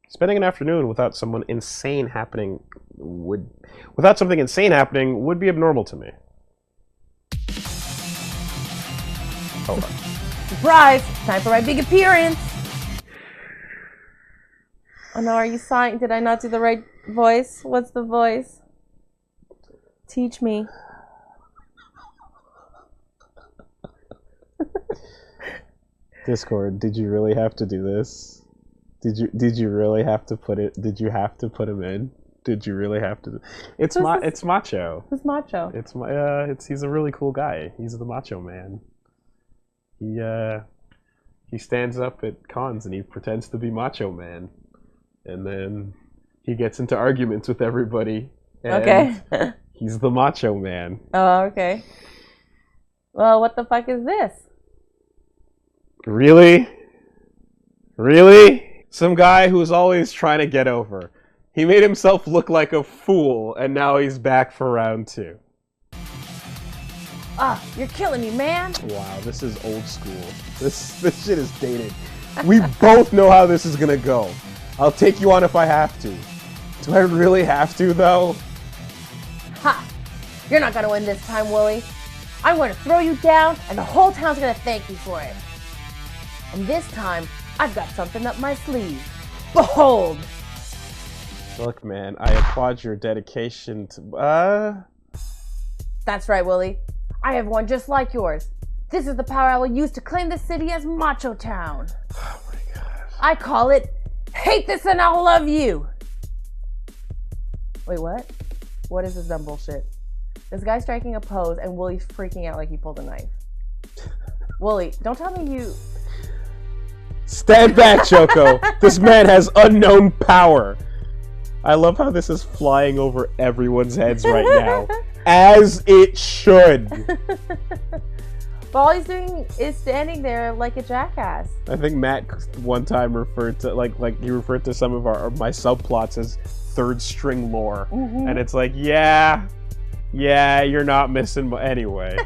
Spending an afternoon without something insane happening would be abnormal to me. Hold on. Surprise! Time for my big appearance! Oh no, are you sighing? Did I not do the right voice? What's the voice? Teach me. Discord, did you really have to do this? Did you really have to put it? Did you have to put him in? Did you really have to? It's Macho. Who's Macho? He's a really cool guy. He's the Macho Man. He stands up at cons and he pretends to be Macho Man, and then he gets into arguments with everybody. And okay. He's the Macho Man. Oh, okay. Well, what the fuck is this? Really? Really? Some guy who's always trying to get over. He made himself look like a fool, and now he's back for round 2. Ah, you're killing me, man. Wow, this is old school. This shit is dated. We both know how this is gonna go. I'll take you on if I have to. Do I really have to, though? Ha! You're not gonna win this time, Woolie. I'm going to throw you down, and the whole town's gonna thank you for it. And this time, I've got something up my sleeve. Behold! Look, man, I applaud your dedication to, That's right, Woolie. I have one just like yours. This is the power I will use to claim the city as Macho Town. Oh my god. I call it, hate this and I'll love you. Wait, what? What is this dumb bullshit? This guy's striking a pose and Woolie's freaking out like he pulled a knife. Woolie, don't tell me you... Stand back, Choco. This man has unknown power. I love how this is flying over everyone's heads right now. As it should. But all he's doing is standing there like a jackass. I think Matt one time referred to he referred to some of my subplots as third string lore. Mm-hmm. And it's like, yeah, you're not missing anyway.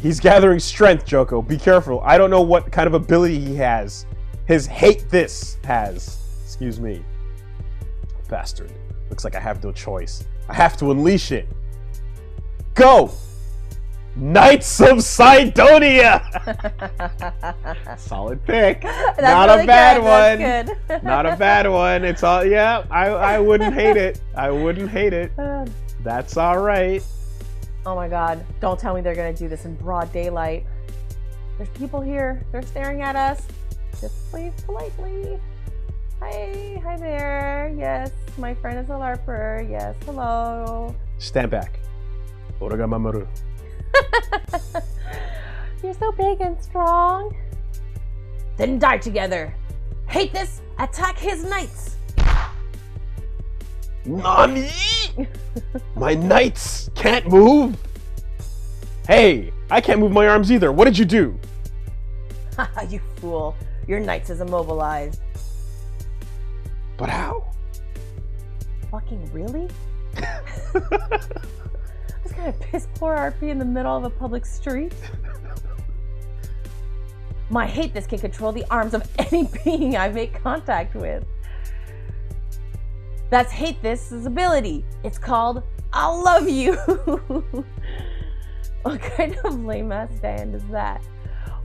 He's gathering strength, Joko. Be careful. I don't know what kind of ability he has. His hate this has. Excuse me. Bastard. Looks like I have no choice. I have to unleash it. Go! Knights of Sidonia! Solid pick. That's Not really a bad good. one. That's good. Not a bad one. It's all, yeah, I wouldn't hate it. I wouldn't hate it. That's all right. Oh my god. Don't tell me they're gonna do this in broad daylight. There's people here. They're staring at us. Just please politely. Hi there. Yes, my friend is a LARPer. Yes, hello. Stand back. Oraga Mamaru. You're so big and strong. Then die together. Hate this, attack his knights. Nani? My knights can't move? Hey, I can't move my arms either. What did you do? Haha, you fool. Your knights is immobilized. But how? Fucking really? This kind of piss poor RP in the middle of a public street. My hate this can control the arms of any being I make contact with. That's hate this's ability. It's called I'll love you. What kind of lame ass stand is that?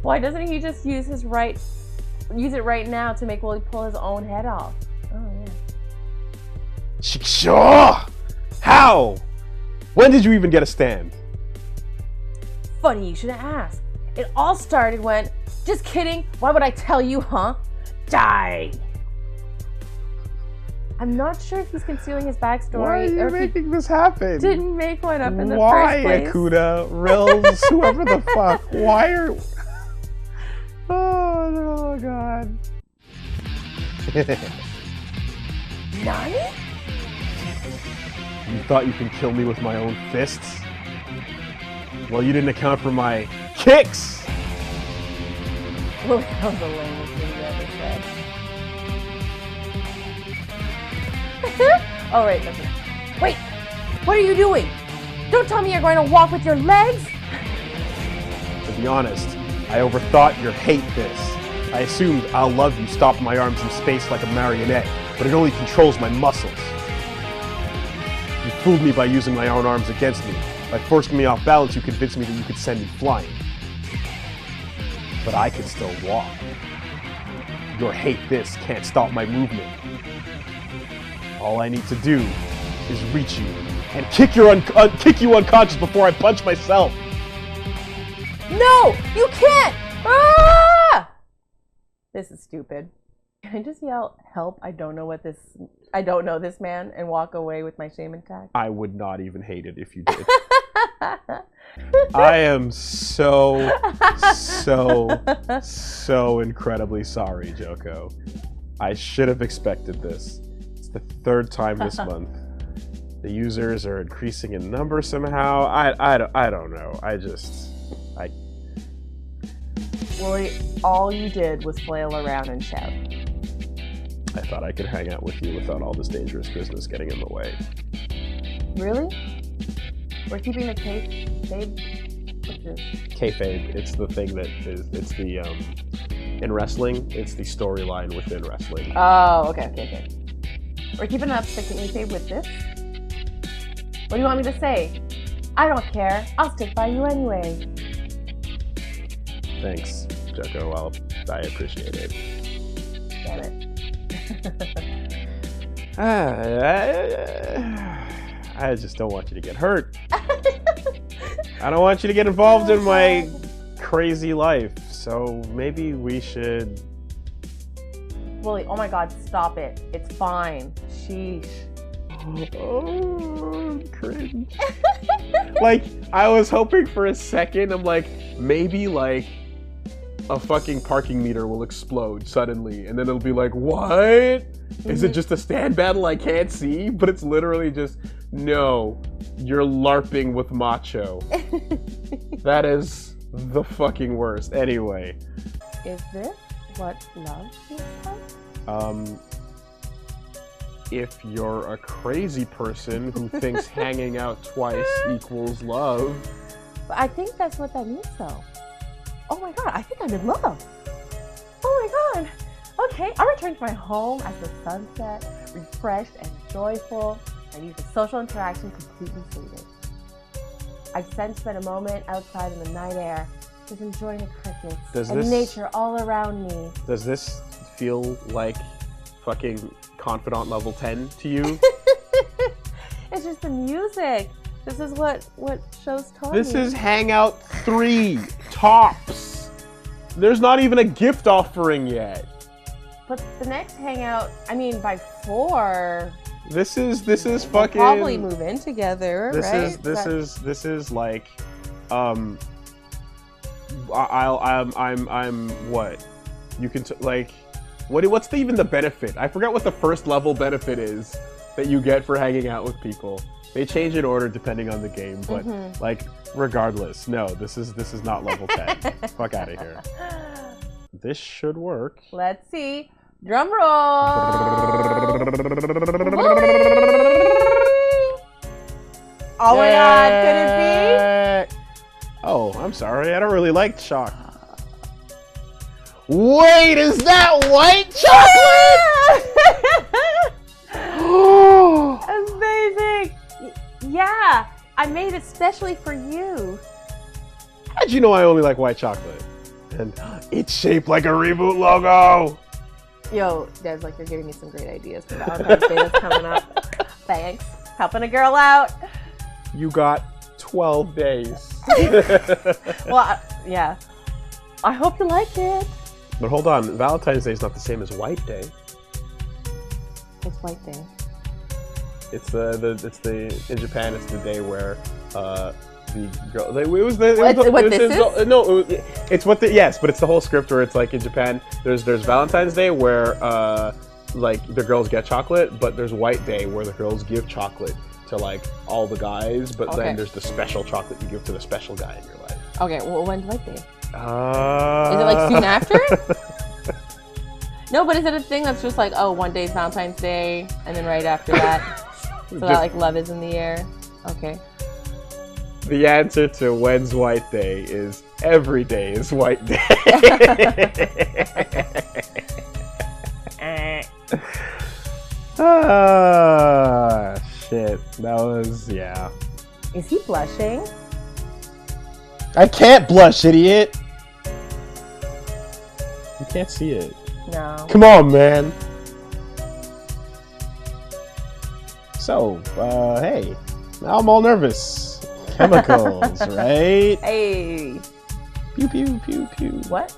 Why doesn't he just use it right now to make Woolie pull his own head off? Oh yeah. Sure. How? When did you even get a stand? Funny you should ask. It all started when... Just kidding. Why would I tell you, huh? Die. I'm not sure if he's concealing his backstory. Why are you making this happen? Didn't make one up in the Why, first place. Akuda, Rills, whoever the fuck? Why are... Oh god. Nani? You thought you can kill me with my own fists? Well, you didn't account for my kicks! Well, that was the lamest thing you ever said. Oh, right, that's it. Wait! What are you doing? Don't tell me you're going to walk with your legs! To be honest, I overthought your hate this. I assumed I'll love you stopped my arms in space like a marionette, but it only controls my muscles. You fooled me by using my own arms against me. By forcing me off balance, you convinced me that you could send me flying. But I can still walk. Your hate this can't stop my movement. All I need to do is reach you and kick you unconscious before I punch myself. No, you can't! Ah! This is stupid. Can I just yell, help, I don't know this man, and walk away with my shame intact? I would not even hate it if you did. I am so incredibly sorry, Joko. I should have expected this. It's the third time this month. The users are increasing in number somehow. I don't know. Woolie, all you did was flail around and shout. I thought I could hang out with you without all this dangerous business getting in the way. Really? We're keeping the kayfabe? What's this? Kayfabe, it's the thing that is, it's the, in wrestling, it's the storyline within wrestling. Oh, okay. We're keeping up the kayfabe with this? What do you want me to say? I don't care. I'll stick by you anyway. Thanks, Joko. Well, I appreciate it. Damn it. I just don't want you to get hurt. I don't want you to get involved in my crazy life. So maybe we should... Woolie, oh my god, stop it. It's fine. Sheesh. Oh, cringe. Like, I was hoping for a second, I'm like, maybe like a fucking parking meter will explode suddenly, and then it'll be like, what? Is it just a stand battle I can't see? But it's literally just, no, you're LARPing with Macho. That is the fucking worst. Anyway. Is this what love is like? If you're a crazy person who thinks hanging out twice equals love. But I think that's what that means, though. Oh my god, I think I'm in love. Oh my god. Okay, I'll return to my home as the sun sets, refreshed and joyful. I need the social interaction completely sated. I've spent a moment outside in the night air, just enjoying the crickets and nature all around me. Does this feel like fucking Confidant level 10 to you? It's just the music. This is what shows taught me. This is Hangout 3 tops. There's not even a gift offering yet. But the next hangout, I mean, by 4. This is fucking. We'll probably move in together, right? This is like, I'm what? You can like, what's even the benefit? I forgot what the first level benefit is that you get for hanging out with people. They change in order depending on the game, but like, regardless, no, this is not level 10. Fuck out of here. This should work. Let's see. Drum roll. Oh my god, could it be? Oh, I'm sorry. I don't really like chocolate. Wait, is that white chocolate? Amazing. Yeah, I made it specially for you. How'd you know I only like white chocolate? And it's shaped like a Reboot logo. Yo, Des, like, you're giving me some great ideas for Valentine's Day that's coming up. Thanks. Helping a girl out. You got 12 days. Well, yeah. I hope you like it. But hold on, Valentine's Day is not the same as White Day. It's White Day. It's in Japan. It's the day where the girl. It's what the yes, but it's the whole script where it's like in Japan. There's Valentine's Day where like the girls get chocolate, but there's White Day where the girls give chocolate to like all the guys, but then there's the special chocolate you give to the special guy in your life. Okay, well, when's White Day? Is it like soon after? No, but is it a thing that's just like, oh, one day's Valentine's Day, and then right after that, so that like love is in the air? Okay. The answer to when's White Day is Every day is white day. Ah, shit. That was, yeah. Is he blushing? I can't blush, idiot. You can't see it. No. Come on, man. So, hey. Now I'm all nervous. Chemicals, right? Hey. Pew, pew, pew, pew. What?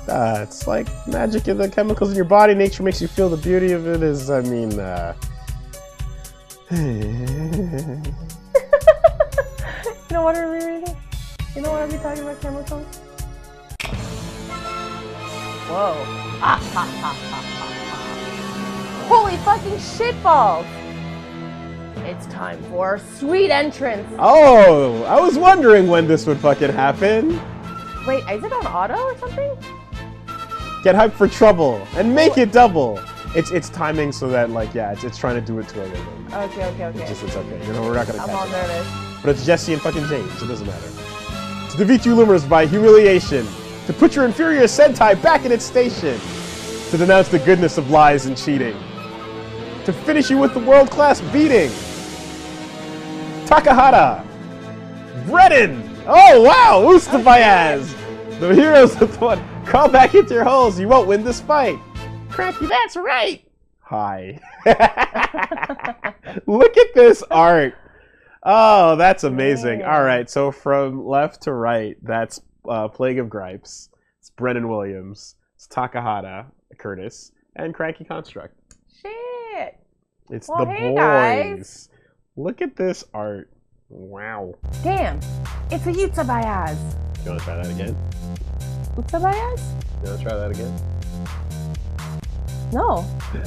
It's like magic in the chemicals in your body. Nature makes you feel the beauty of it is, I mean, You know what are we reading? You know what are we talking about chemicals? Whoa. Holy fucking shitballs! It's time for sweet entrance. Oh, I was wondering when this would fucking happen. Wait, is it on auto or something? Get hyped for trouble and make it double. It's timing so that, like, yeah, it's trying to do it to a rhythm. Okay. It's okay. You know, we're not gonna catch I'm all it. nervous. But it's Jesse and fucking James. It doesn't matter. To defeat you Lumers by humiliation. To put your inferior Sentai back in its station. To denounce the goodness of lies and cheating. To finish you with the world-class beating. Takahata. Brennan. Oh, wow. Ustabayaz. The heroes of the one. Crawl back into your holes. You won't win this fight. Cracky, that's right. Hi. Look at this art. Oh, that's amazing. Yeah. All right, so from left to right, that's Plague of Gripes. It's Brennan Williams. It's Takahata, Curtis, and Cranky Construct. Shit. It's Well, the hey, boys. guys. Look at this art. Wow. Damn. It's a Utsabayaz. You want to try that again? Utsabayaz? You want to try that again? No.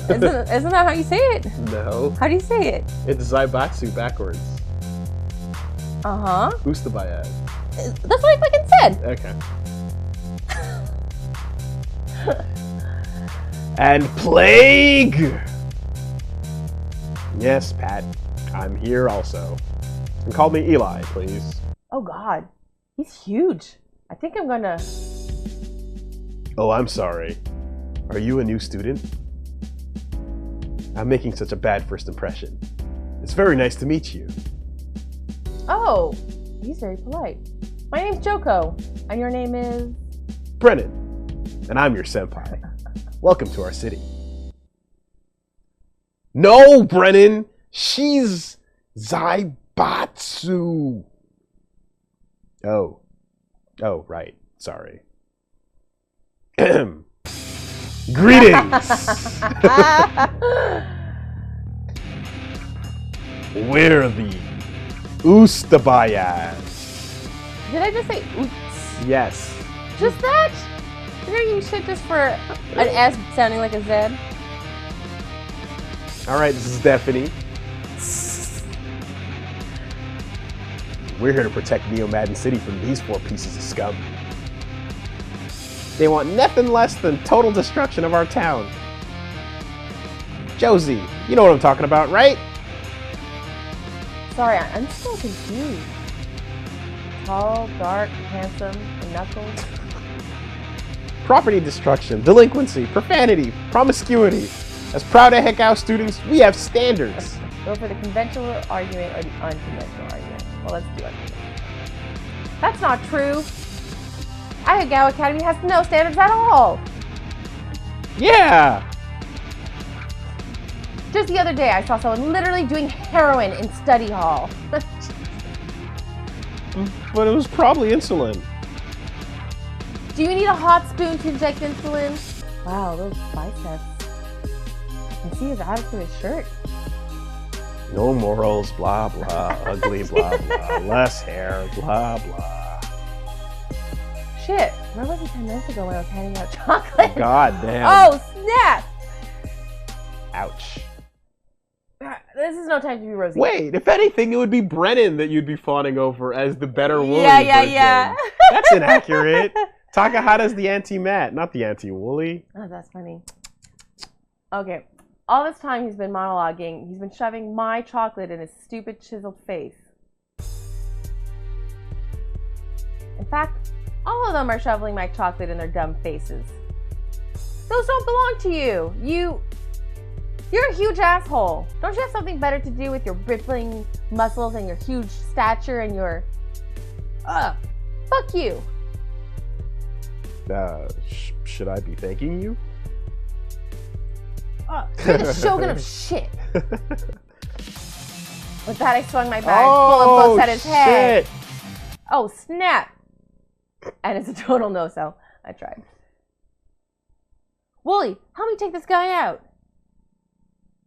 Isn't that how you say it? No. How do you say it? It's Zaibatsu backwards. Uh-huh. Ustabayaz. That's what I fucking said. Okay. And Plague! Yes, Pat. I'm here also. And call me Eli, please. Oh god. He's huge. I think I'm gonna... Oh, I'm sorry. Are you a new student? I'm making such a bad first impression. It's very nice to meet you. Oh, he's very polite. My name's Joko, and your name is... Brennan. And I'm your senpai. Welcome to our city. No, Brennan! She's Zaibatsu! Oh. Oh, right. Sorry. Greetings! We're the Ustabayas. Did I just say oops? Yes. Just that? You're getting shit just for an S sounding like a Z? Alright, this is Stephanie. We're here to protect Neo Madden City from these four pieces of scum. They want nothing less than total destruction of our town. Josie, you know what I'm talking about, right? Sorry, I'm still confused. Tall, dark, handsome, and Knuckles. Property destruction, delinquency, profanity, promiscuity. As proud Ahegao students, we have standards. Go for the conventional argument or the unconventional argument. Well, let's do it. That's not true. Ahegao Academy has no standards at all. Yeah! Just the other day, I saw someone literally doing heroin in study hall. But it was probably insulin. Do you need a hot spoon to inject insulin? Wow, those biceps. I can see his added to his shirt. No morals, blah blah, ugly, blah blah, less hair, blah blah. Shit, where was he 10 minutes ago when I was handing out chocolate? God damn. Oh, snap! Ouch. This is no time to be rosy. Wait, if anything, it would be Brennan that you'd be fawning over as the better Woolie version. Yeah. That's inaccurate. Takahata's the anti-Matt, not the anti-Woolie. Oh, that's funny. Okay. All this time he's been monologuing. He's been shoving my chocolate in his stupid chiseled face. fact, all of them are shoveling my chocolate in their dumb faces. Those don't belong to you. You're a huge asshole. Don't you have something better to do with your rippling muscles and your huge stature and your... fuck you. Should I be thanking you? You're the shogun of shit. With that, I swung my bag full of books at his head. Oh, snap. And it's a total no-sell. I tried. Woolie, help me take this guy out.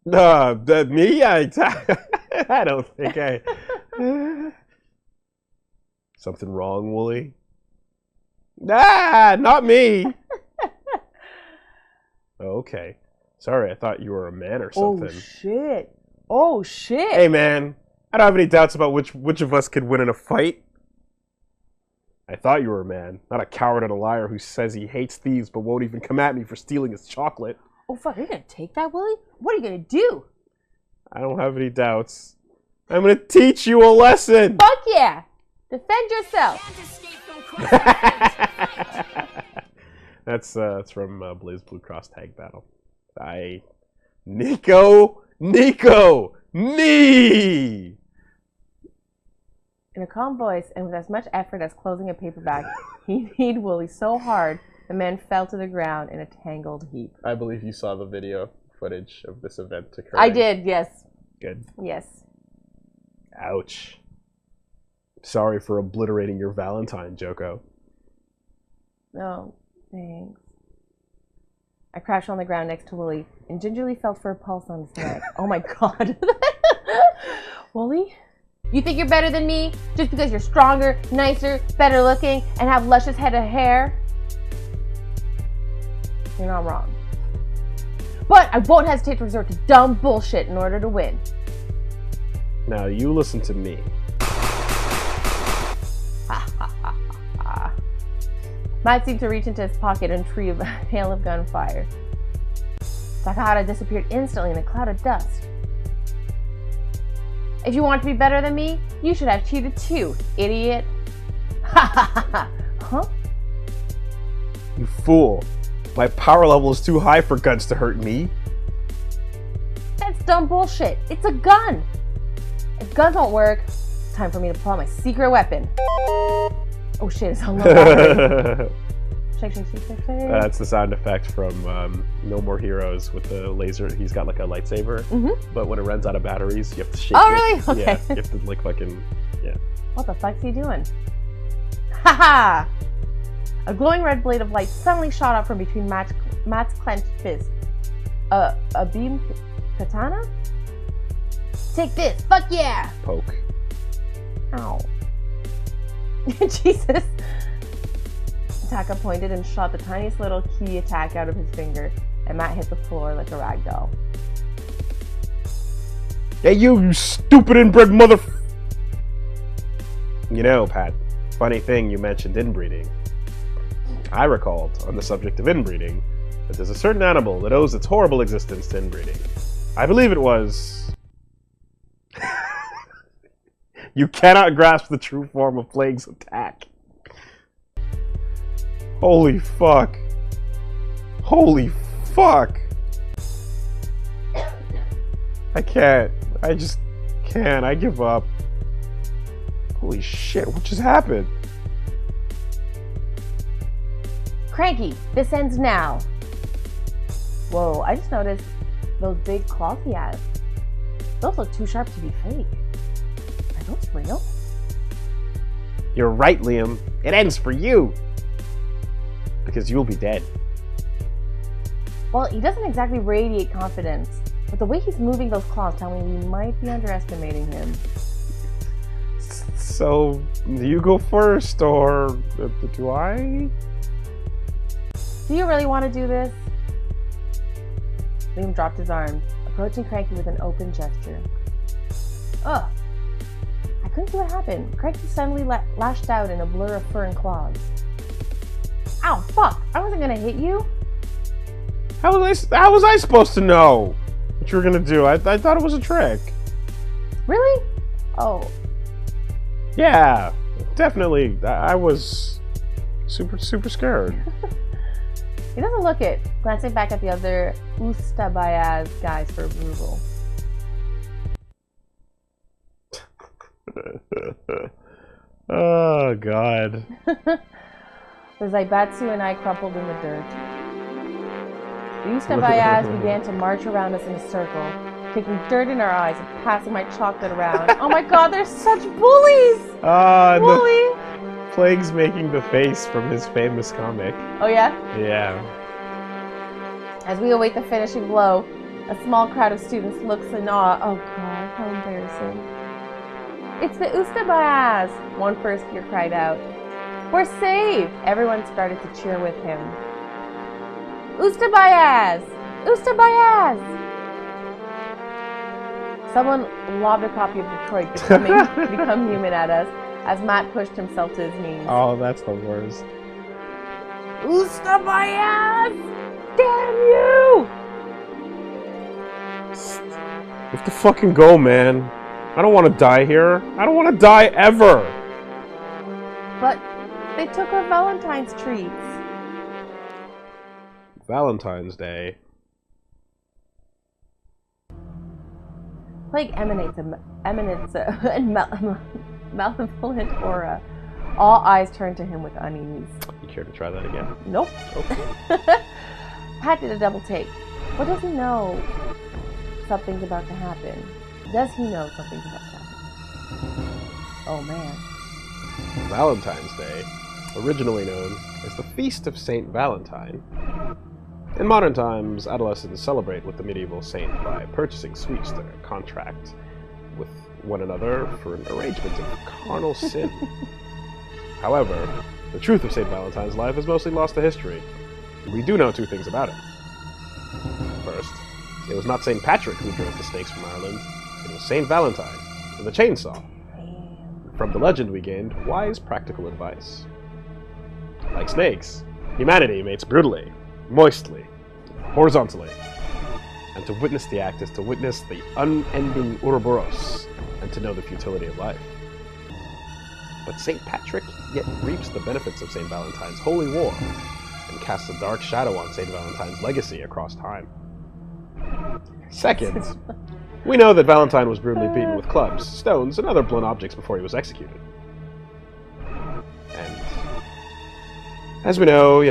Me? I don't think I... Something wrong, Woolie? Nah, not me. Okay. Sorry, I thought you were a man or something. Oh, shit. Hey, man. I don't have any doubts about which of us could win in a fight. I thought you were a man, not a coward and a liar who says he hates thieves but won't even come at me for stealing his chocolate. Oh, fuck. Are you going to take that, Woolie? What are you going to do? I don't have any doubts. I'm going to teach you a lesson. Fuck yeah. Defend yourself. That's from Blaze Blue Cross Tag Battle. Nico, me! In a calm voice and with as much effort as closing a paper bag, he kneed Woolie so hard the man fell to the ground in a tangled heap. I believe you saw the video footage of this event occurring. I did, yes. Good. Yes. Ouch. Sorry for obliterating your Valentine, Joko. No, thanks. I crashed on the ground next to Woolie and gingerly felt for a pulse on his neck. Oh my god. Woolie? You think you're better than me just because you're stronger, nicer, better looking, and have luscious head of hair? You're not wrong. But I won't hesitate to resort to dumb bullshit in order to win. Now you listen to me. Matt seemed to reach into his pocket and retrieve a hail of gunfire. Takahata disappeared instantly in a cloud of dust. If you want to be better than me, you should have cheated too, idiot. Ha ha ha ha. Huh? You fool. My power level is too high for guns to hurt me. That's dumb bullshit. It's a gun. If guns won't work, it's time for me to pull out my secret weapon. Oh shit, it's on low battery. Shake, shake, shake, shake, shake. That's the sound effect from No More Heroes with the laser. He's got like a lightsaber, but when it runs out of batteries, you have to shake it. Oh, really? Okay. Yeah, you have to like fucking, yeah. What the fuck's he doing? Haha! A glowing red blade of light suddenly shot up from between Matt's clenched fist. A beam katana? Take this! Fuck yeah! Poke. Ow. Jesus. Taka pointed and shot the tiniest little key attack out of his finger, and Matt hit the floor like a rag doll. Hey, you stupid inbred mother... You know, Pat, funny thing you mentioned inbreeding. I recalled, on the subject of inbreeding, that there's a certain animal that owes its horrible existence to inbreeding. I believe it was... You cannot grasp the true form of Plague's attack. Holy fuck. Holy fuck. I can't. I just can't. I give up. Holy shit, what just happened? Cranky, this ends now. Whoa, I just noticed those big claws he has. Those look too sharp to be fake. Are those real? You're right, Liam. It ends for you. Because you'll be dead. Well, he doesn't exactly radiate confidence, but the way he's moving those claws tell me we might be underestimating him. So, do you go first, or do I? Do you really want to do this? Liam dropped his arms, approaching Cranky with an open gesture. Ugh! I couldn't see what happened. Cranky suddenly lashed out in a blur of fur and claws. Ow, fuck! I wasn't gonna hit you! How was I supposed to know what you were gonna do? I thought it was a trick. Really? Oh. Yeah, definitely. I was super scared. He doesn't look it. Glancing back at the other Ustabayaz guys for approval. Oh, God. The Zaibatsu and I crumpled in the dirt. The Ustabayaz began to march around us in a circle, taking dirt in our eyes and passing my chocolate around. Oh my God, they're such bullies! Woolie! Plague's making the face from his famous comic. Oh yeah? Yeah. As we await the finishing blow, a small crowd of students looks in awe. Oh God, how embarrassing. It's the Ustabayaz! One first year cried out. We're saved! Everyone started to cheer with him. Ustabayaz! Ustabayaz! Someone lobbed a copy of Detroit Become Human at us as Matt pushed himself to his knees. Oh, that's the worst. Ustabayaz! Damn you! You have to fucking go, man. I don't want to die here. I don't want to die ever. But they took our Valentine's treats. Valentine's Day. Plague emanates a malevolent aura. All eyes turned to him with unease. You care to try that again? Nope. Okay. Pat did a double take. What does he know? Something's about to happen. Does he know something's about to happen? Oh man. Valentine's Day, originally known as the Feast of Saint Valentine. In modern times, adolescents celebrate with the medieval saint by purchasing sweets that contract with one another for an arrangement of carnal sin. However, the truth of Saint Valentine's life is mostly lost to history. We do know two things about it. First, it was not Saint Patrick who drove the snakes from Ireland. It was Saint Valentine with a chainsaw. From the legend we gained wise practical advice. Like snakes, humanity mates brutally, moistly, horizontally. And to witness the act is to witness the unending Ouroboros and to know the futility of life. But St. Patrick yet reaps the benefits of St. Valentine's holy war and casts a dark shadow on St. Valentine's legacy across time. Second, we know that Valentine was brutally beaten with clubs, stones, and other blunt objects before he was executed. And as we know,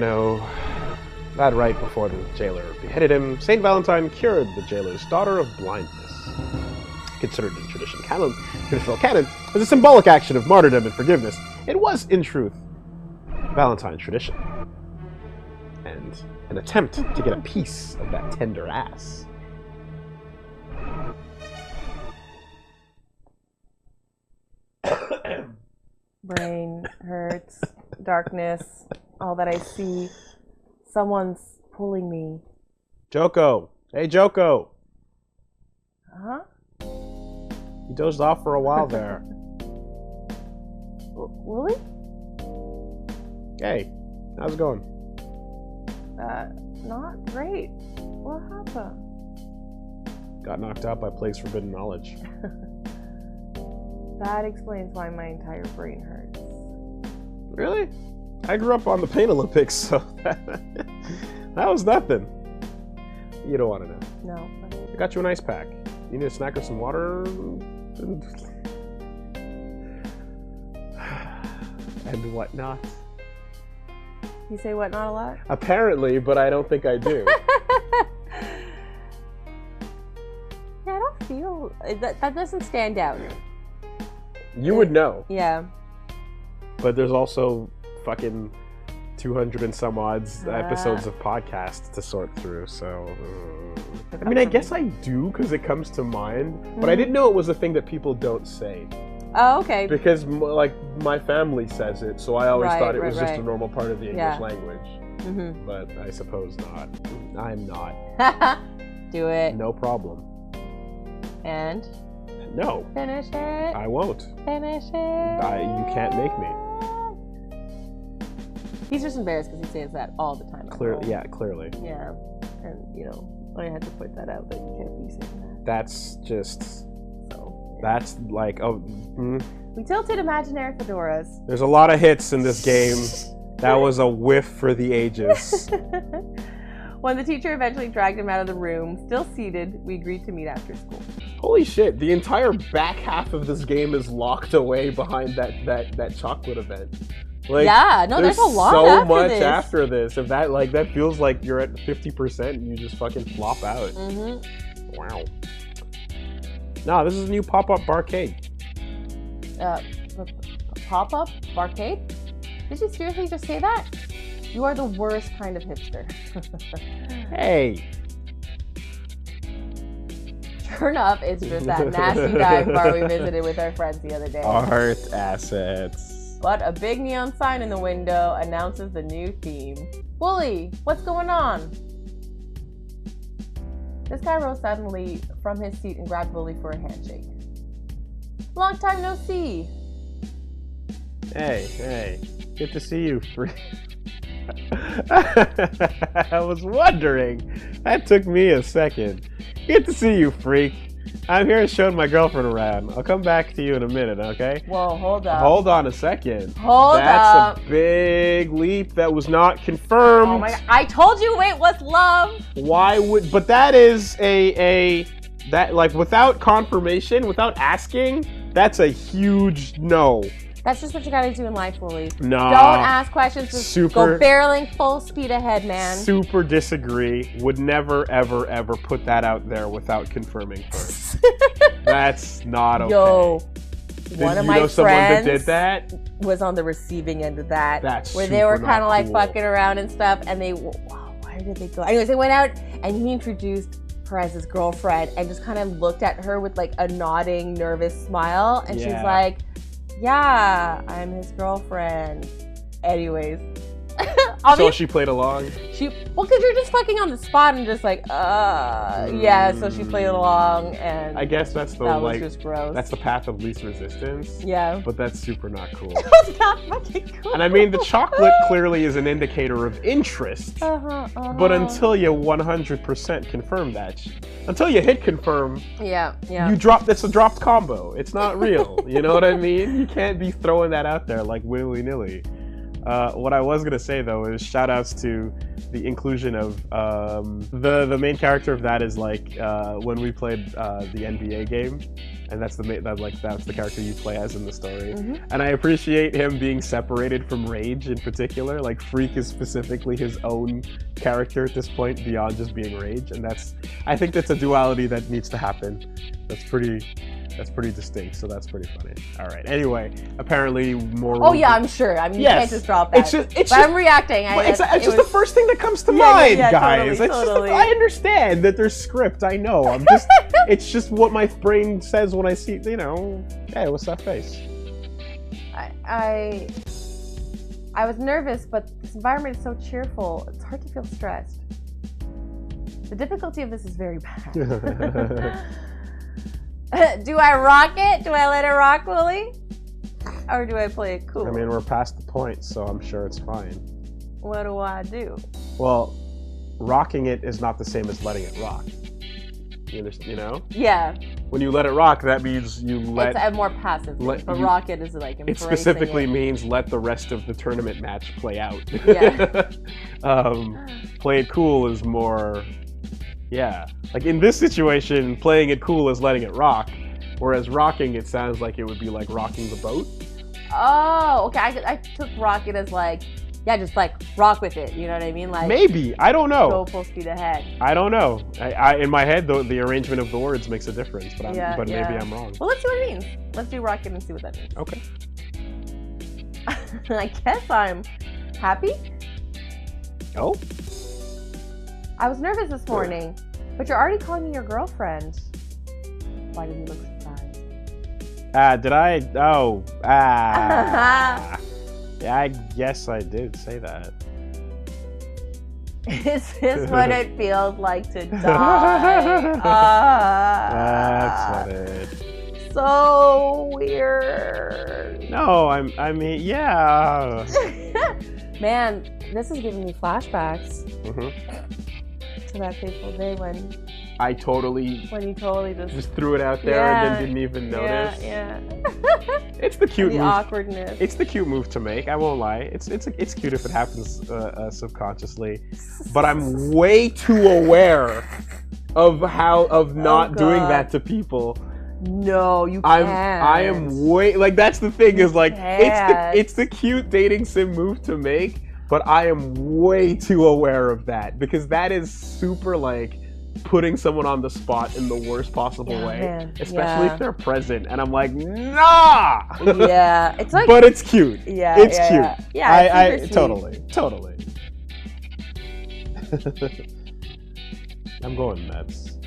that right before the jailer beheaded him, St. Valentine cured the jailer's daughter of blindness. Considered in traditional canon as a symbolic action of martyrdom and forgiveness, it was, in truth, Valentine's tradition. And an attempt to get a piece of that tender ass. Brain hurts, darkness, all that I see. Someone's pulling me. Joko! Hey, Joko! Huh? You dozed off for a while there. Woolie? Hey, how's it going? Not great. What happened? Got knocked out by Plague's forbidden knowledge. That explains why my entire brain hurts. Really? I grew up on the Pain Olympics, so that was nothing. You don't want to know. No. I got you an ice pack. You need a snack or some water? And whatnot. You say what not a lot? Apparently, but I don't think I do. Yeah, I don't feel... That doesn't stand out. You would know. Yeah. But there's also fucking 200 and some odds episodes of podcasts to sort through, so... I mean, I guess I do, because it comes to mind. But I didn't know it was a thing that people don't say. Oh, okay. Because, like, my family says it, so I always thought it was just a normal part of the English language. Mm-hmm. But I suppose not. I'm not. Do it. No problem. And? No. Finish it. I won't. Finish it. You can't make me. He's just embarrassed because he says that all the time. Clearly. Yeah. And, I had to point that out, that you can't be saying that. That's just... So. That's like... We tilted imaginary fedoras. There's a lot of hits in this game. That was a whiff for the ages. When the teacher eventually dragged him out of the room, still seated, we agreed to meet after school. Holy shit, the entire back half of this game is locked away behind that chocolate event. Like, yeah, no, there's a lot so after much this. after this. If that feels like you're at 50% and you just fucking flop out. Mm-hmm. Wow. No, this is a new pop-up barcade. Pop-up barcade? Did you seriously just say that? You are the worst kind of hipster. Hey. Sure enough, it's just that nasty dive bar we visited with our friends the other day. Art assets. But a big neon sign in the window announces the new theme. Woolie, what's going on? This guy rose suddenly from his seat and grabbed Woolie for a handshake. Long time no see. Hey. Good to see you, freak. I was wondering. That took me a second. Good to see you, freak. I'm here showing my girlfriend around. I'll come back to you in a minute, okay? Whoa, hold up. Hold on a second. Hold up. That's a big leap that was not confirmed. Oh my god. I told you it was love. Why would... But that is that, like, without confirmation, without asking, that's a huge no. That's just what you gotta do in life, Woolie. Nah. Don't ask questions. Just Super. go barreling full speed ahead, man. Super disagree. Would never, ever, ever put that out there without confirming first. That's not okay. Yo, one of my someone that friends did that? was on the receiving end of that. That's where they were super kind of not like cool. fucking around and stuff, and they, where did they go? Anyways, they went out and he introduced her as his girlfriend and just kind of looked at her with like a nodding, nervous smile, and she's like, yeah, I'm his girlfriend. Anyways. So she played along? Well, because you're just fucking on the spot and just like, yeah, so she played along, and I guess that's the, that like, was just gross. that's the path of least resistance. Yeah. But that's super not cool. That's not fucking cool. And I mean, the chocolate clearly is an indicator of interest. But until you 100% confirm that, until you hit confirm, that's a dropped combo. It's not real. You know what I mean? You can't be throwing that out there like willy-nilly. What I was gonna say though is shout outs to the inclusion of the main character of that is like when we played the NBA game, and that's the character you play as in the story. And I appreciate him being separated from Rage in particular. Like Freak is specifically his own character at this point beyond just being Rage, and I think that's a duality that needs to happen. That's pretty distinct, so that's pretty funny. All right. Anyway, apparently more. Oh yeah, I'm sure. I mean, you can't just drop that. I'm reacting. It's just the first thing that comes to mind, guys. Totally. I understand that there's script. I know. It's just what my brain says when I see. You know, hey, what's that face? I was nervous, but this environment is so cheerful. It's hard to feel stressed. The difficulty of this is very bad. Do I rock it? Do I let it rock, Woolie? Or do I play it cool? I mean, we're past the point, so I'm sure it's fine. What do I do? Well, rocking it is not the same as letting it rock. You understand? You know? Yeah. When you let it rock, that means you let... It's a more passive thing, but rock it is like embracing it. Specifically means let the rest of the tournament match play out. Yeah. Play it cool is more... Yeah, like in this situation, playing it cool is letting it rock, whereas rocking it sounds like it would be like rocking the boat. Oh, okay. I took rock it as like, yeah, just like rock with it. You know what I mean? Like maybe, I don't know. Go full speed ahead. I don't know. I in my head, though, the arrangement of the words makes a difference, but maybe I'm wrong. Well, let's see what it means. Let's do rock it and see what that means. Okay. I guess I'm happy. Oh. I was nervous this morning, but you're already calling me your girlfriend. Why did you look surprised? Did I? Oh, yeah, I guess I did say that. Is this what it feels like to die? That's not it. So weird. No, I mean, yeah. Man, this is giving me flashbacks. to that fateful day when I you totally just threw it out there and then didn't even notice. Yeah. It's the cute the move. Awkwardness. It's the cute move to make. I won't lie. It's cute if it happens subconsciously, but I'm way too aware of not doing that to people. No, you can't. I am way like that's the thing is like it's the cute dating sim move to make, but I am way too aware of that because that is super like putting someone on the spot in the worst possible way, man. especially if they're present. And I'm like, nah. Yeah, it's like, but it's cute. Yeah, it's cute. Yeah, I totally. I'm going nuts.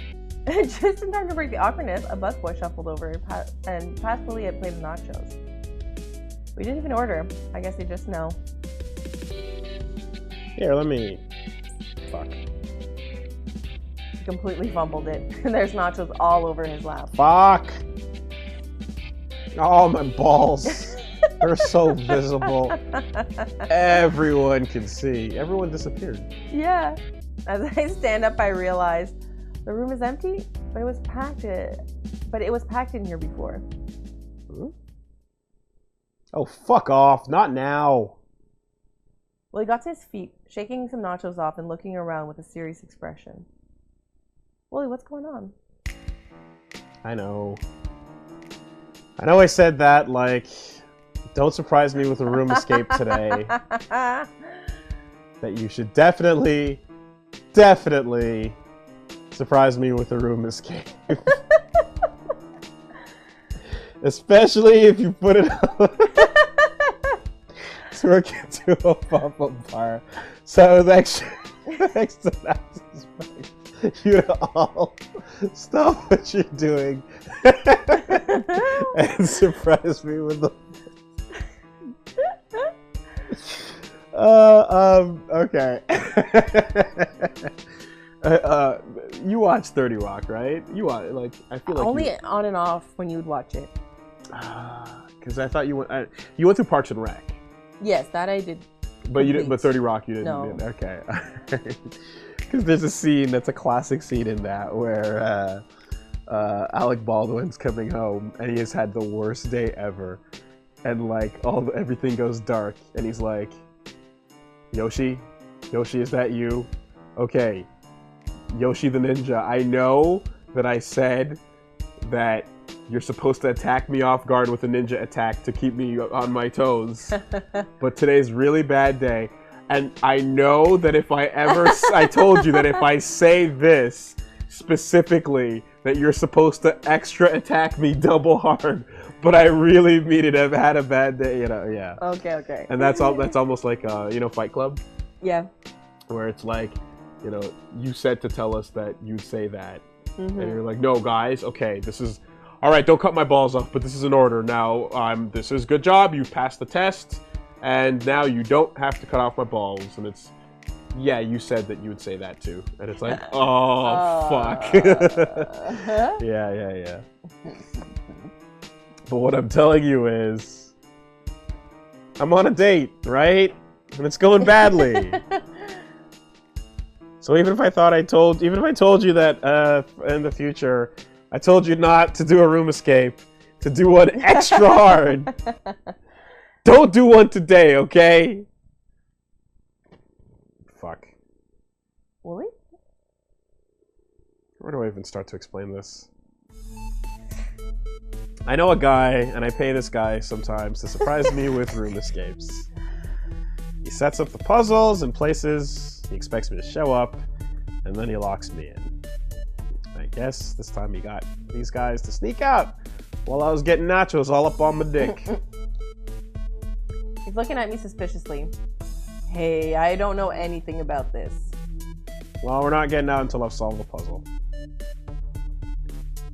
Just in time to break the awkwardness, a busboy shuffled over and passed Woolie a plate of nachos. We didn't even order. I guess they just know. Here, let me. Fuck. He completely fumbled it. There's nachos all over his lap. Fuck. Oh, my balls. They're so visible. Everyone can see. Everyone disappeared. Yeah. As I stand up, I realize the room is empty, but it was packed. But it was packed in here before. Hmm? Oh, fuck off. Not now. Well, he got to his feet, shaking some nachos off and looking around with a serious expression. Woolie, what's going on? I know I said that, like, don't surprise me with a room escape today. That you should definitely surprise me with a room escape. Especially if you put it on to work into a pop-up bar. So thanks to that, you all stop what you're doing and surprise me with the okay. You watch 30 Rock, right? You watch, like, I feel like only on and off when you would watch it. Because I thought you went through Parks and Rec. Yes, that I did. But you didn't. But 30 Rock, you didn't. No. Okay. Because there's a scene that's a classic scene in that where Alec Baldwin's coming home and he has had the worst day ever, and like everything goes dark, and he's like, Yoshi, is that you? Okay, Yoshi the Ninja, I know that I said that you're supposed to attack me off guard with a ninja attack to keep me on my toes, but today's a really bad day. And I know that if I told you that if I say this specifically, that you're supposed to extra attack me double hard, but I really mean it. I've had a bad day, yeah. Okay. And that's almost like, Fight Club? Yeah. Where it's like, you said to tell us that you'd say that. Mm-hmm. And you're like, no, guys, okay, this is, all right, don't cut my balls off, but this is an order. Now, this is good job, you passed the test. And now you don't have to cut off my balls. And it's, yeah, you said that you would say that too. And it's like, oh, fuck. Yeah. But what I'm telling you is, I'm on a date, right? And it's going badly. So even if I told you that in the future, I told you not to do a room escape, to do one extra hard. Don't do one today, okay? Fuck. Woolie? Where do I even start to explain this? I know a guy, and I pay this guy sometimes to surprise me with room escapes. He sets up the puzzles and places, he expects me to show up, and then he locks me in. I guess this time he got these guys to sneak out while I was getting nachos all up on my dick. He's looking at me suspiciously. Hey, I don't know anything about this. Well, we're not getting out until I've solved the puzzle.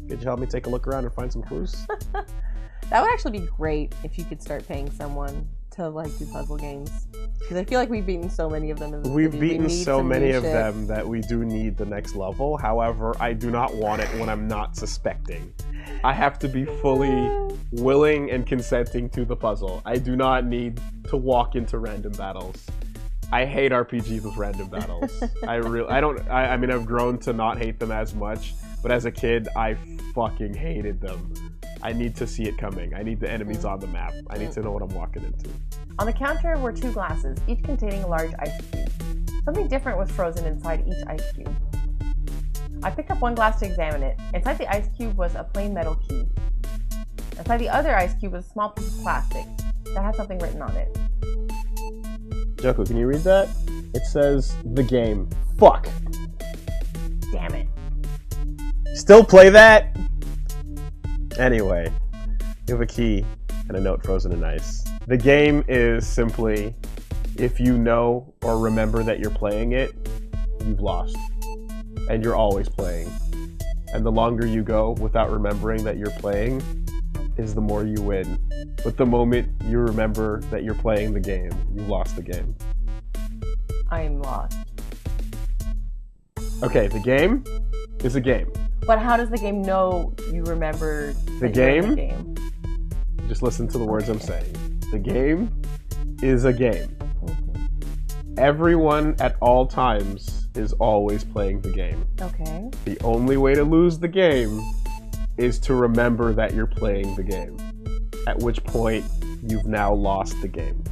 Could you help me take a look around and find some clues? That would actually be great if you could start paying someone to do puzzle games. Because I feel like we've beaten so many of them in the We've city. beaten so many of them that we do need the next level. However, I do not want it when I'm not suspecting. I have to be fully willing and consenting to the puzzle. I do not need to walk into random battles. I hate RPGs with random battles. I mean, I've grown to not hate them as much, but as a kid, I fucking hated them. I need to see it coming. I need the enemies on the map. I need to know what I'm walking into. On the counter were 2 glasses, each containing a large ice cube. Something different was frozen inside each ice cube. I picked up one glass to examine it. Inside the ice cube was a plain metal key. Inside the other ice cube was a small piece of plastic that had something written on it. Joko, can you read that? It says, the game. Fuck. Damn it. Still play that? Anyway, you have a key and a note frozen in ice. The game is simply, if you know or remember that you're playing it, you've lost. And you're always playing. And the longer you go without remembering that you're playing, is the more you win. But the moment you remember that you're playing the game, you lost the game. I'm lost. Okay, the game is a game. But how does the game know you remember the game? Just listen to the words I'm saying. The game is a game. Everyone at all times is always playing the game. Okay. The only way to lose the game is to remember that you're playing the game. At which point, you've now lost the game.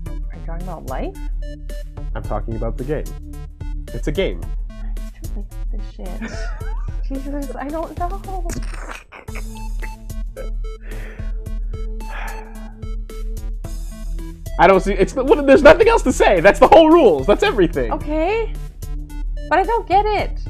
Are you talking about life? I'm talking about the game. It's a game. It's too late for this shit. Jesus, I don't know. I don't see. There's nothing else to say. That's the whole rules. That's everything. Okay. But I don't get it.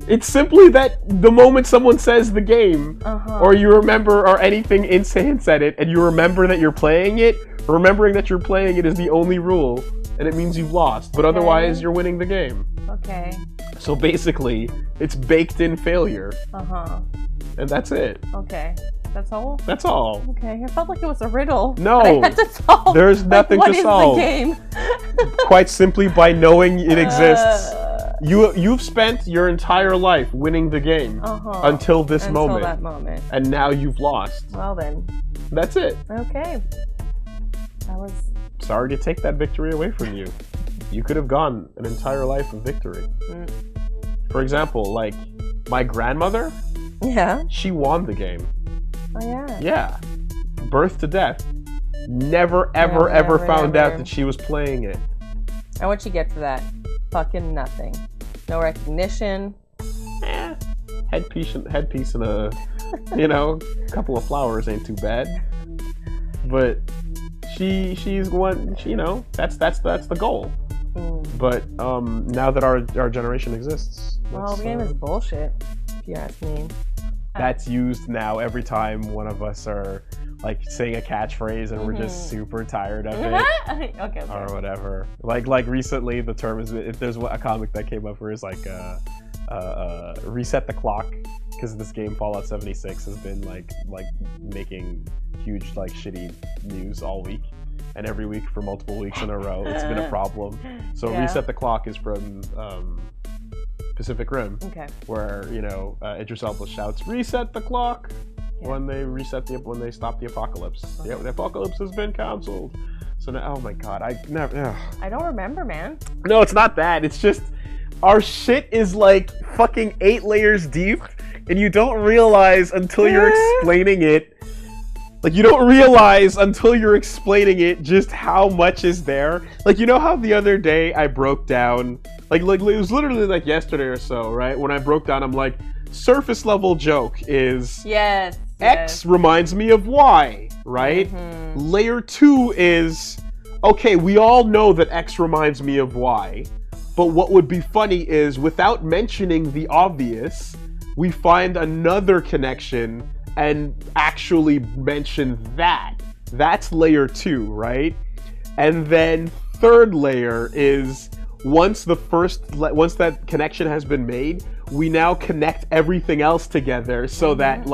It's simply that the moment someone says the game, or you remember, or anything hints at it, and you remember that you're playing it, remembering that you're playing it is the only rule, and it means you've lost. But otherwise, you're winning the game. Okay. So basically, it's baked in failure. And that's it. Okay. That's all? That's all. Okay. It felt like it was a riddle. No. I had to solve. There's nothing to solve. What is the game? Quite simply by knowing it exists. You've spent your entire life winning the game until this moment. Until that moment. And now you've lost. Well then. That's it. Okay. That was... Sorry to take that victory away from you. You could have gone an entire life of victory. For example, like, my grandmother, she won the game. Oh yeah? Yeah. Birth to death. Never, ever found out that she was playing it. And what'd she get for that? Fucking nothing. No recognition. Headpiece and a, couple of flowers ain't too bad. But she's one. That's the goal. But now that our generation exists, well, the game is bullshit, if you ask me. That's used now every time one of us are like saying a catchphrase and we're just super tired of it. Okay. Or whatever. Like recently, the term is, if there's a comic that came up where it's like reset the clock, because this game Fallout 76 has been like making huge shitty news all week, and every week for multiple weeks in a row it's been a problem. So reset the clock is from Pacific Rim, where Idris Elba shouts "reset the clock" when they stop the apocalypse. Yeah, the apocalypse has been canceled. So now, oh my god, I don't remember, man. No, it's not that. It's just our shit is like fucking 8 layers deep, and you don't realize until you're explaining it. Like, you don't realize until you're explaining it just how much is there. Like, you know how the other day I broke down, like it was literally like yesterday or so, right? When I broke down, I'm like, surface level joke is X reminds me of Y, right? Layer 2 is, okay, we all know that X reminds me of Y, but what would be funny is, without mentioning the obvious, we find another connection and actually mention that. That's layer 2, right? And then third layer is, once that connection has been made, we now connect everything else together so that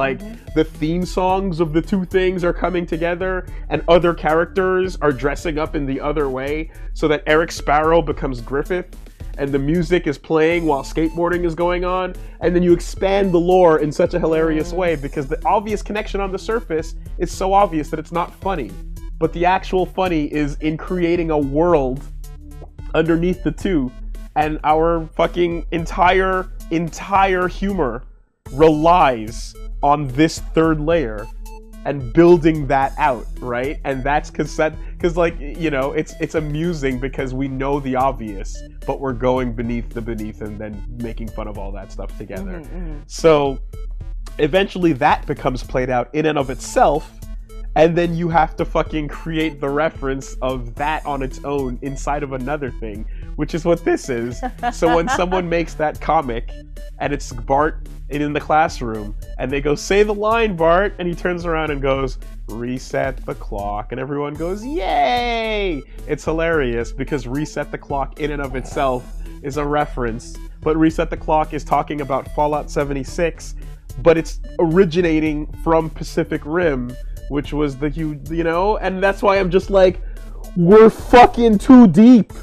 the theme songs of the two things are coming together, and other characters are dressing up in the other way, so that Eric Sparrow becomes Griffith, and the music is playing while skateboarding is going on, and then you expand the lore in such a hilarious way, because the obvious connection on the surface is so obvious that it's not funny. but the actual funny is in creating a world underneath the two, and our fucking entire humor relies on this third layer and building that out, right? And that's because like, you know, it's amusing because we know the obvious, but we're going beneath and then making fun of all that stuff together. So eventually that becomes played out in and of itself, and then you have to fucking create the reference of that on its own inside of another thing, which is what this is. So when someone makes that comic and it's Bart in the classroom and they go, say the line, Bart, and he turns around and goes, reset the clock, and everyone goes, yay! It's hilarious because reset the clock in and of itself is a reference, but reset the clock is talking about Fallout 76, but it's originating from Pacific Rim, which was the huge, you know, and that's why I'm just like, we're fucking too deep.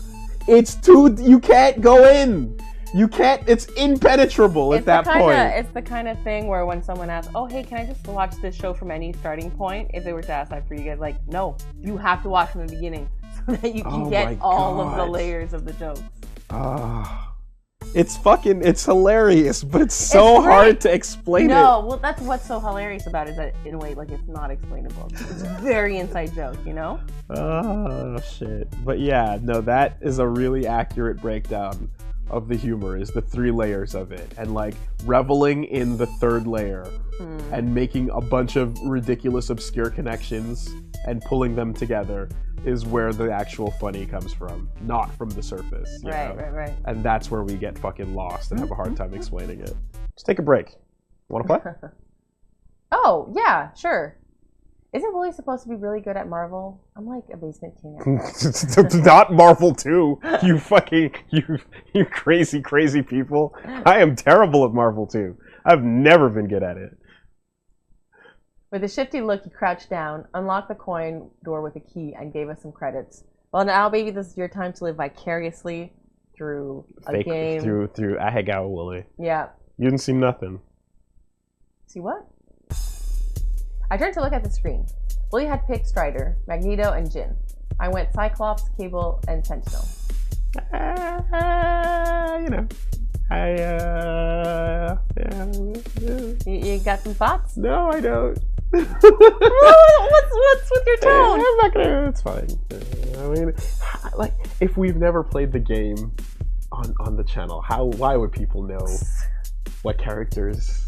You can't go in. You can't, it's impenetrable at that point. It's the kind of thing where when someone asks, oh, hey, can I just watch this show from any starting point? If they were to ask that for you guys, like, no, you have to watch from the beginning so that you can get all of the layers of the jokes. It's hilarious, but it's so hard to explain it. No, well, that's what's so hilarious about it, is that in a way, like, it's not explainable. It's a very inside joke, you know? Oh, shit. But yeah, no, that is a really accurate breakdown of the humor, is the 3 layers of it, and like reveling in the 3rd layer and making a bunch of ridiculous obscure connections and pulling them together is where the actual funny comes from, not from the surface. Right. And that's where we get fucking lost and have a hard time explaining it. Let's take a break. Want to play? Oh, yeah, sure. Isn't Woolie supposed to be really good at Marvel? I'm like a basement king. Not Marvel 2. You fucking, you crazy people. I am terrible at Marvel 2. I've never been good at it. With a shifty look, he crouched down, unlocked the coin door with a key, and gave us some credits. Well, now, baby, this is your time to live vicariously through a game. Through Ahegao, Woolie. Yeah. You didn't see nothing. See what? I turned to look at the screen. Woolie had picked Strider, Magneto, and Jin. I went Cyclops, Cable, and Sentinel. You know. You got some thoughts? No, I don't. What's with your tone? I'm not gonna. It's fine. I mean, like, if we've never played the game on the channel, why would people know what characters?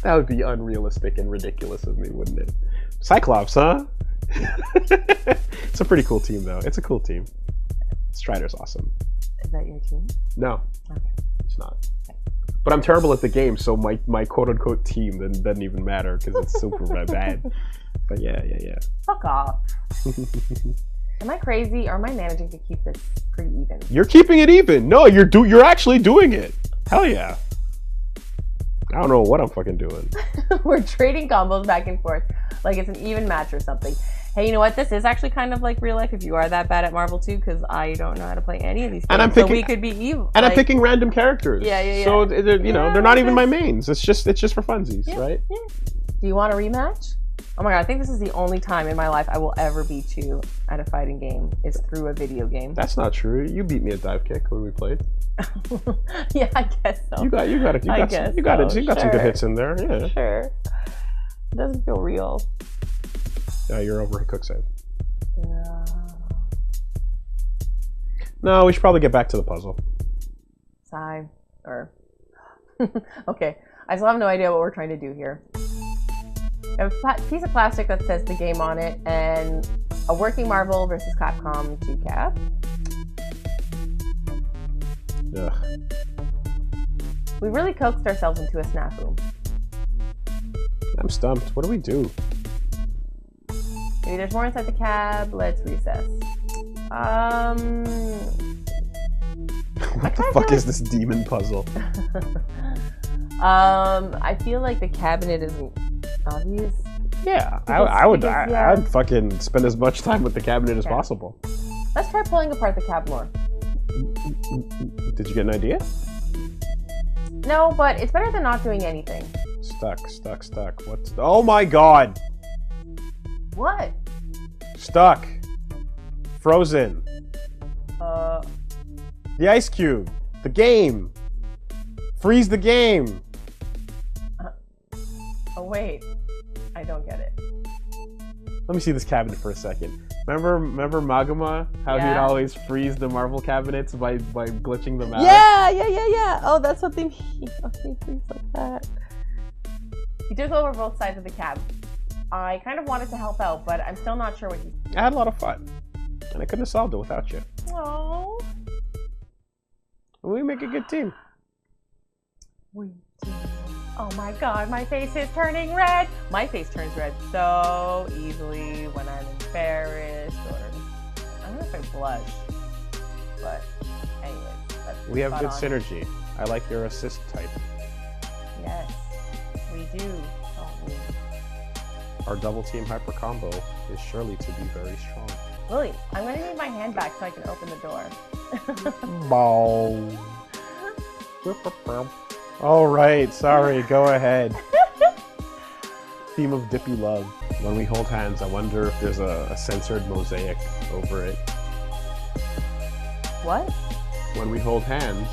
That would be unrealistic and ridiculous of me, wouldn't it? Cyclops, huh? It's a pretty cool team, though. It's a cool team. Strider's awesome. Is that your team? No, okay. It's not. Okay. But I'm terrible at the game, so my quote-unquote team then doesn't even matter because it's super bad. But yeah. Fuck off. Am I crazy, or am I managing to keep this pretty even? You're keeping it even. No, you're actually doing it. Hell yeah. I don't know what I'm fucking doing. We're trading combos back and forth like it's an even match or something. Hey, you know what? This is actually kind of like real life if you are that bad at Marvel 2, because I don't know how to play any of these games. And I'm picking, so we could be evil. And I'm picking random characters. Yeah. So they're not even my mains. It's just for funsies, right? Yeah. Do you want a rematch? Oh my god, I think this is the only time in my life I will ever beat you at a fighting game is through a video game. That's not true. You beat me at Dive Kick when we played. Yeah, I guess so. You got some good hits in there. Yeah. Sure. It doesn't feel real. You're over a cook save. No, we should probably get back to the puzzle. Sigh. Okay. I still have no idea what we're trying to do here. A piece of plastic that says the game on it, and a working Marvel vs. Capcom 2 cap. Ugh. We really coaxed ourselves into a snafu. I'm stumped. What do we do? Maybe there's more inside the cab. Let's recess. What the fuck is this demon puzzle? I feel like the cabinet isn't obvious. Yeah, I'd fucking spend as much time with the cabinet as possible. Let's try pulling apart the cab more. Did you get an idea? No, but it's better than not doing anything. Stuck. Oh my god! What? Stuck. Frozen. The ice cube. The game. Freeze the game. Oh wait, I don't get it. Let me see this cabinet for a second. Remember Magama? How he'd always freeze the Marvel cabinets by glitching them out? Yeah. Oh, that's what they mean. Okay, freeze like that. He took over both sides of the cab. I kind of wanted to help out, but I'm still not sure what he's... I had a lot of fun. And I couldn't have solved it without you. Oh. We make a good team. We do. Oh my god, my face is turning red. My face turns red so easily when I'm embarrassed or I don't know if I blush. But anyway, we have good synergy. I like your assist type. Yes, we do. Don't we? Our double team hyper combo is surely to be very strong. Woolie, I'm gonna need my hand back so I can open the door. Bow. All right, sorry, go ahead. Theme of Dippy Love. When we hold hands, I wonder if there's a censored mosaic over it. What? When we hold hands,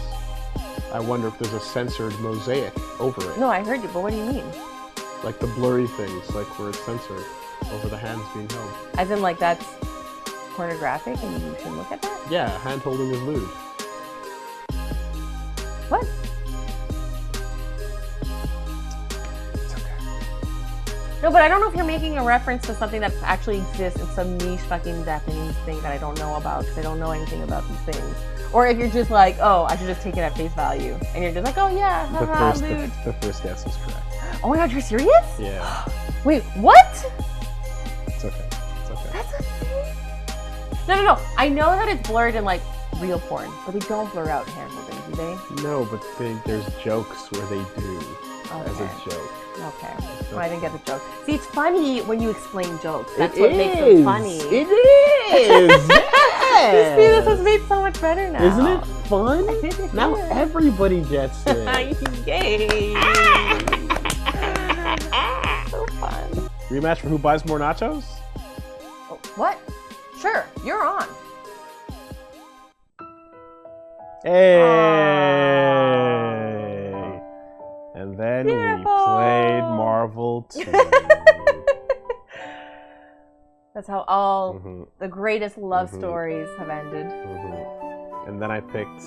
I wonder if there's a censored mosaic over it. No, I heard you, but what do you mean? Like the blurry things, like where it's censored over the hands being held. As in, like, that's pornographic and you can look at that? Yeah, hand holding is lewd. What? It's okay. No, but I don't know if you're making a reference to something that actually exists in some niche fucking Japanese thing that I don't know about because I don't know anything about these things. Or if you're just like, oh, I should just take it at face value. And you're just like, oh yeah, haha, lewd. The first guess is correct. Oh my god, you're serious? Yeah. Wait, what? It's okay. It's okay. That's a thing? No. I know that it's blurred in like real porn, but they don't blur out hand holding, do they? No, but there's jokes where they do as a joke. Okay. Well, I didn't get the joke. See, it's funny when you explain jokes. That's It what makes them funny. It is! Yes! See, this was made so much better now. Isn't it fun? Now everybody gets it. Yay! So fun. Rematch for who buys more nachos? Oh, what? Sure, you're on. Hey! And then we played Marvel 2. That's how all the greatest love stories have ended. And then I picked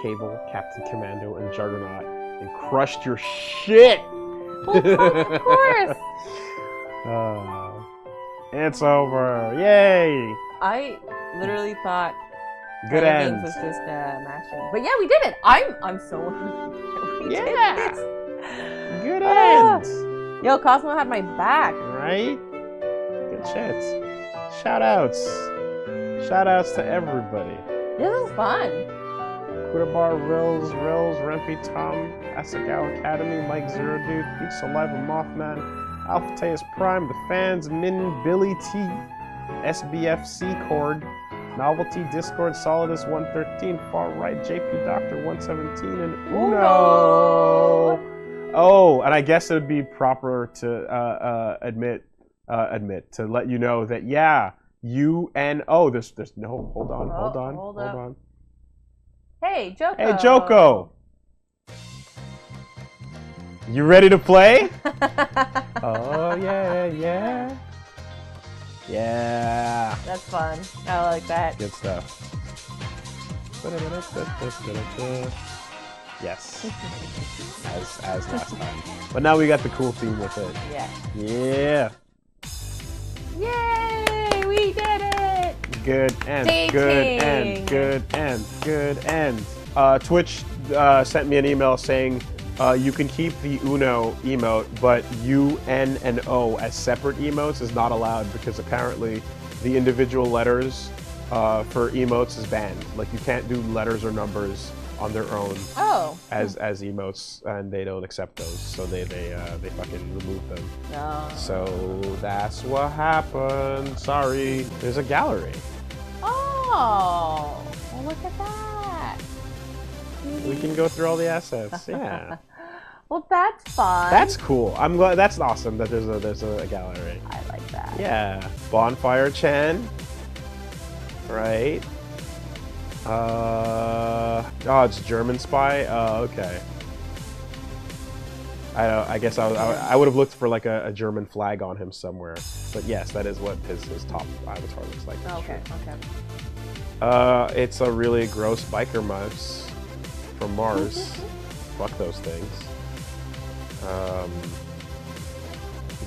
Cable, Captain Commando, and Juggernaut and crushed your shit! Well, of course! It's over. Yay! I literally thought Good end. games was just mashing. But yeah, we did it! I'm so we did this. Good end! Yo, Cosmo had my back. Right? Good shit. Shout-outs. Shout-outs to everybody. This is fun. Kudabar, Rills, Rempy, Tom, Ahegao Academy, Mike Zero Dude, Peach Saliva, Mothman, Alpha Teus Prime, The Fans, Min, Billy T, SBFC Cord, Novelty, Discord, Solidus 113, Far Right, JP Doctor 117, and Uno! Oh, and I guess it would be proper to admit to let you know that UNO. There's no. Hold on. Hey, Joko. Hey, Joko. You ready to play? Oh yeah. That's fun. I like that. Good stuff. Yes. As last time. But now we got the cool theme with it. Yeah. Yay! We did it! Good end. Good end. Twitch sent me an email saying you can keep the Uno emote, but U, N, and O as separate emotes is not allowed because apparently the individual letters for emotes is banned. Like you can't do letters or numbers on their own as emotes, and they don't accept those, so they fucking remove them. No. So that's what happened. Sorry. There's a gallery. Oh, well, look at that. We can go through all the assets. Yeah. Well, that's fun. That's cool. I'm glad. That's awesome that there's a gallery. I like that. Yeah, Bonfire Chan. Right. Oh, it's German spy. Oh, okay. I guess I would have looked for like a German flag on him somewhere. But yes, that is what his top avatar looks like. Okay, okay. It's a really gross biker mouse from Mars. Fuck those things.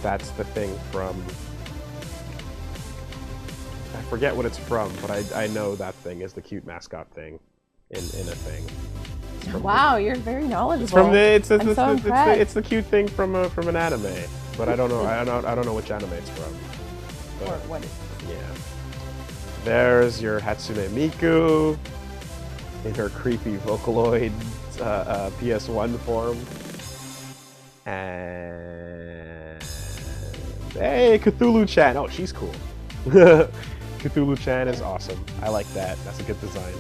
That's the thing from... I forget what it's from, but I know that thing is the cute mascot thing in a thing. Wow, you're very knowledgeable. It's from the it's the cute thing from an anime, but I don't know I don't know which anime it's from. Or what is Yeah. There's your Hatsune Miku in her creepy Vocaloid PS1 form. And hey, Cthulhu-chan. Oh, she's cool. Cthulhu-chan is awesome. I like that. That's a good design.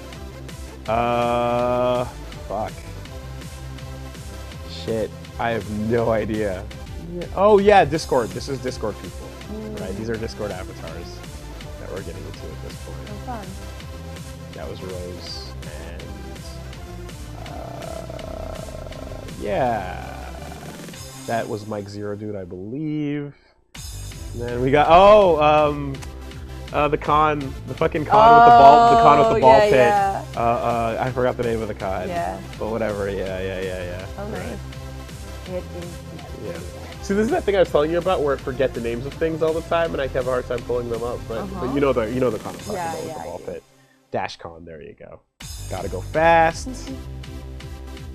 Fuck. Shit. I have no idea. Yeah. Oh yeah, Discord. This is Discord people. Right? These are Discord avatars that we're getting into at this point. Oh, fun. That was Rose and yeah. That was Mike Zero Dude, I believe. And then we got the fucking con with the ball, the con with the ball pit. Yeah. I forgot the name of the con. Yeah. But whatever. Yeah. Oh, nice. Right. It is. Yeah. See, this is that thing I was telling you about where I forget the names of things all the time, and I have a hard time pulling them up. But you know the con I'm talking about with the ball pit. Dash con. There you go. Gotta go fast.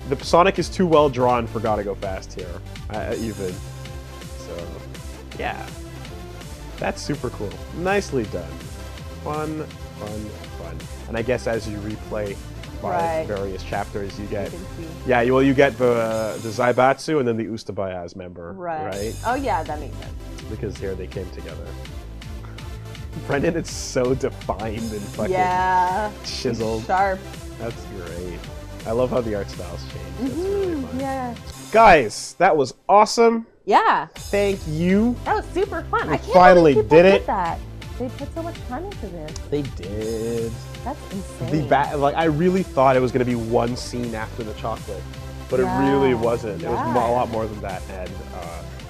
The Sonic is too well drawn for gotta go fast here, even. So, yeah. That's super cool. Nicely done. Fun. And I guess as you replay various chapters, you get... you get the Zaibatsu and then the Ustabayaz member, right? Oh yeah, that makes sense. Because here they came together. Brendan, it's so defined and fucking chiseled. Sharp. That's great. I love how the art styles change. That's really fun. Yeah. Guys, that was awesome. Yeah. Thank you. That was super fun. I can't finally believe people did it. That. They put so much time into this. They did. That's insane. I really thought it was going to be one scene after the chocolate, but it really wasn't. It was a lot more than that, and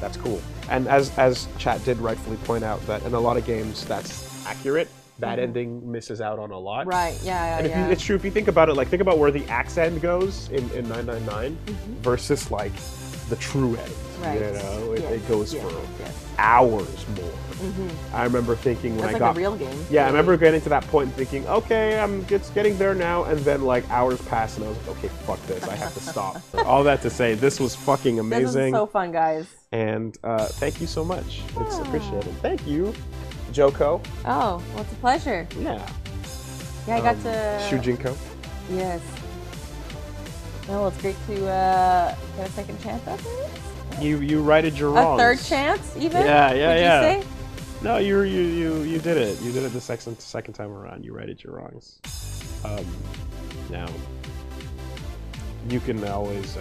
that's cool. And as chat did rightfully point out, that in a lot of games that's accurate. That ending misses out on a lot. Right, and it's true, if you think about it, like think about where the axe end goes in 999 versus like the true end. Right. You know, it goes for hours more. I remember thinking when that's I like got a real game. Yeah, I remember getting to that point and thinking, okay, it's getting there now, and then like hours pass and I was like, okay, fuck this, I have to stop. All that to say, this was fucking amazing. This is so fun, guys. And thank you so much. It's appreciated. Thank you, Joko. Oh, well, it's a pleasure. Yeah. Yeah, I got to... Shujinko. Yes. Well, it's great to get a second chance at this. You righted your wrongs. A third chance, even? Yeah. Would you say? No, you did it. You did it the second time around. You righted your wrongs. Now, you can always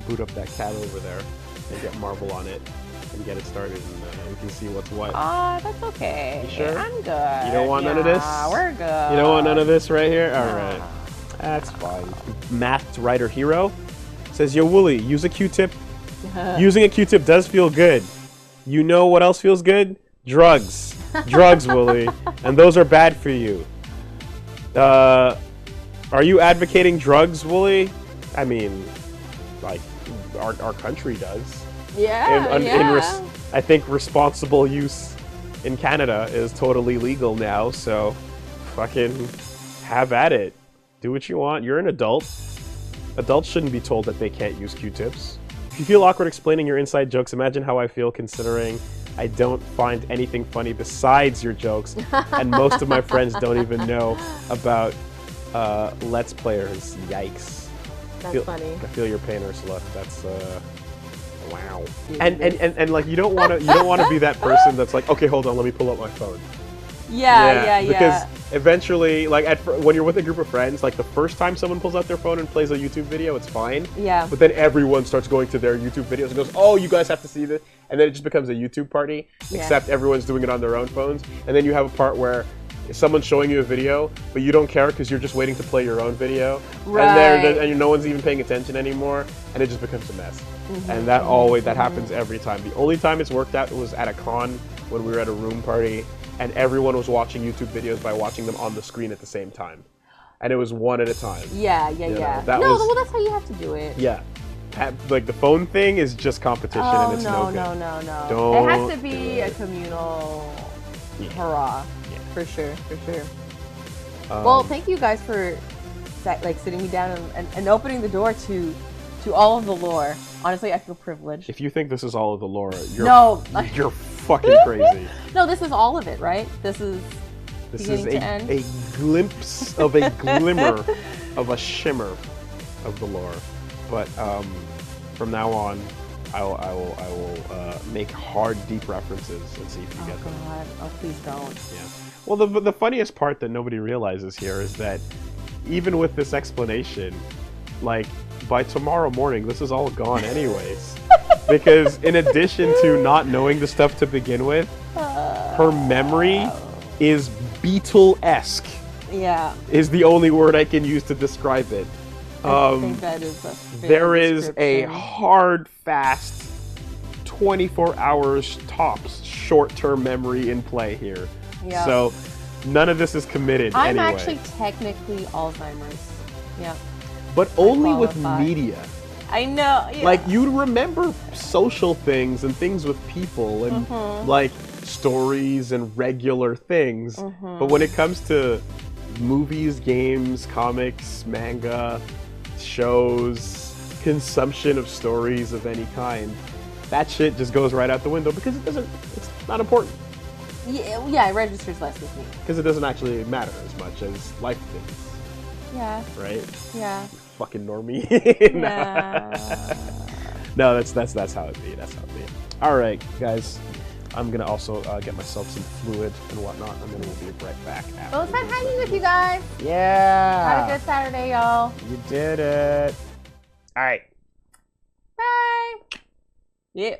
boot up that cat over there and get Marvel on it and get it started, and we can see what's what. That's okay. You sure? I'm good. You don't want none of this? We're good. You don't want none of this right here? All right. That's fine. Math Writer Hero says, Yo, Woolie, use a Q-tip. Using a Q-tip does feel good. You know what else feels good? Drugs. Drugs, Woolie. And those are bad for you. Are you advocating drugs, Woolie? I mean, like, our country does. Yeah, I think responsible use in Canada is totally legal now, so fucking have at it. Do what you want. You're an adult. Adults shouldn't be told that they can't use Q-tips. If you feel awkward explaining your inside jokes, imagine how I feel considering I don't find anything funny besides your jokes, and most of my friends don't even know about Let's Players. Yikes. That's funny. I feel your pain, Ursula. That's wow. And like you don't want to be that person that's like, okay, hold on, let me pull up my phone. Yeah. Because eventually, like when you're with a group of friends, like the first time someone pulls out their phone and plays a YouTube video, it's fine. Yeah. But then everyone starts going to their YouTube videos and goes, "Oh, you guys have to see this," and then it just becomes a YouTube party. Yeah. Except everyone's doing it on their own phones, and then you have a part where someone's showing you a video, but you don't care because you're just waiting to play your own video, and no one's even paying attention anymore, and it just becomes a mess. And that happens every time. The only time it's worked out was at a con when we were at a room party, and everyone was watching YouTube videos by watching them on the screen at the same time, and it was one at a time. Yeah. Well, that's how you have to do it. Yeah. Like the phone thing is just competition, and it's no good. No. Don't it has to be a communal hurrah. For sure. Well, thank you guys for sitting me down and opening the door to all of the lore. Honestly, I feel privileged. If you think this is all of the lore, you're fucking crazy. No, this is all of it, right? This is a glimpse of a glimmer of a shimmer of the lore. But from now on, I will make hard, deep references and see if you get them. Oh God! Oh, please don't. Yeah. Well, the funniest part that nobody realizes here is that even with this explanation, like by tomorrow morning, this is all gone anyways. Because in addition to not knowing the stuff to begin with, her memory is Beatle-esque. Yeah. Is the only word I can use to describe it. I think that is a fair there is a description. hard, fast, 24 hours tops short-term memory in play here. Yeah. So none of this is committed I'm anyway. actually technically Alzheimer's. Yeah. But only with qualify. Media. I know. Yeah. Like, you remember social things and things with people and like stories and regular things. But when it comes to movies, games, comics, manga, shows, consumption of stories of any kind, that shit just goes right out the window because it's not important. Yeah, it registers less with me. Because it doesn't actually matter as much as life things. Yeah. Right? Yeah. Fucking normie. Yeah. No, that's how it be. That's how it be. All right, guys. I'm gonna also get myself some fluid and whatnot, and then we'll be right back. Well, it's fun hanging with you guys. Yeah. Have a good Saturday, y'all. You did it. All right. Bye. Yeah.